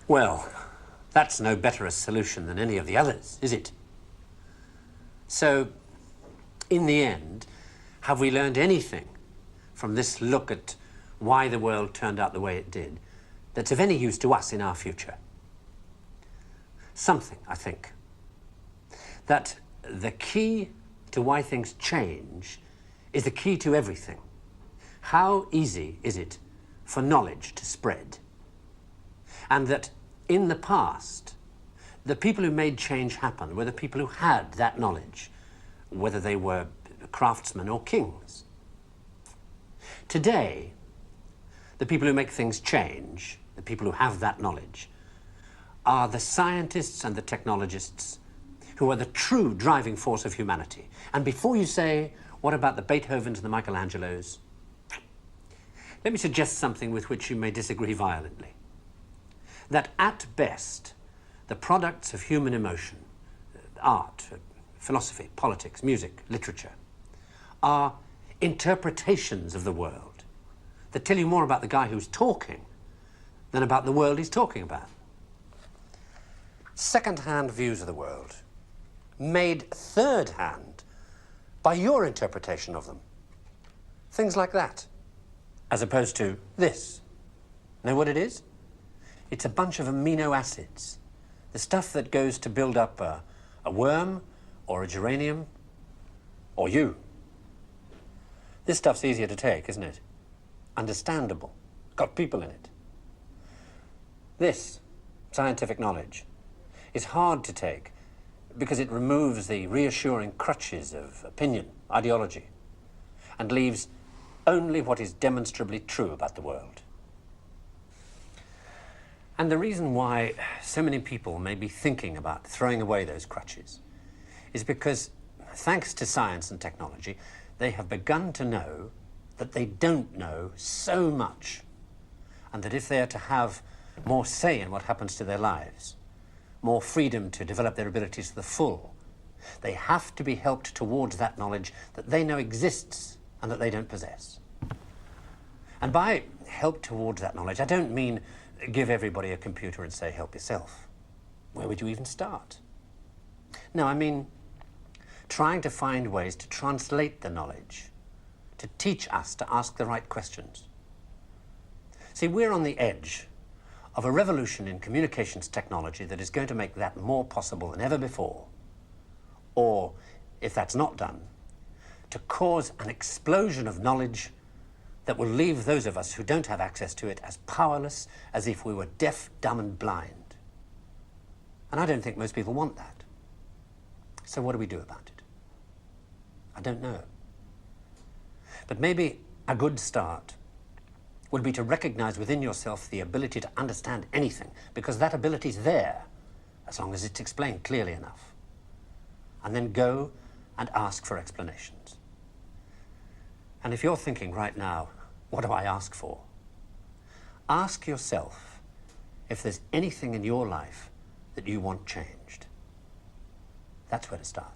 Well, that's no better a solution than any of the others, is it? So, in the end, have we learned anything from this look at why the world turned out the way it did that's of any use to us in our future? Something, I think. That the key to why things change is the key to everything. How easy is it for knowledge to spread? And that in the past, the people who made change happen were the people who had that knowledge, whether they were craftsmen or kings. Today, the people who make things change, the people who have that knowledge, are the scientists and the technologists who are the true driving force of humanity. And before you say, what about the Beethovens and the Michelangelos? Let me suggest something with which you may disagree violently. That at best, the products of human emotion, art, philosophy, politics, music, literature, are interpretations of the world that tell you more about the guy who's talking than about the world he's talking about. Second-hand views of the world, made third-hand by your interpretation of them. Things like that, as opposed to this. Know what it is? It's a bunch of amino acids, the stuff that goes to build up a worm or a geranium or you. This stuff's easier to take, isn't it? Understandable. Got people in it. This scientific knowledge is hard to take because it removes the reassuring crutches of opinion, ideology, and leaves only what is demonstrably true about the world. And the reason why so many people may be thinking about throwing away those crutches is because, thanks to science and technology, they have begun to know that they don't know so much, and that if they are to have more say in what happens to their lives, more freedom to develop their abilities to the full, they have to be helped towards that knowledge that they know exists and that they don't possess. And by help towards that knowledge, I don't mean give everybody a computer and say, help yourself. Where would you even start? No, I mean trying to find ways to translate the knowledge, to teach us to ask the right questions. See, we're on the edge of a revolution in communications technology that is going to make that more possible than ever before. Or, if that's not done, to cause an explosion of knowledge that will leave those of us who don't have access to it as powerless as if we were deaf, dumb, and blind. And I don't think most people want that. So what do we do about it? I don't know. But maybe a good start would be to recognize within yourself the ability to understand anything, because that ability is there, as long as it's explained clearly enough. And then go and ask for explanations. And if you're thinking right now, what do I ask for? Ask yourself if there's anything in your life that you want changed. That's where to start.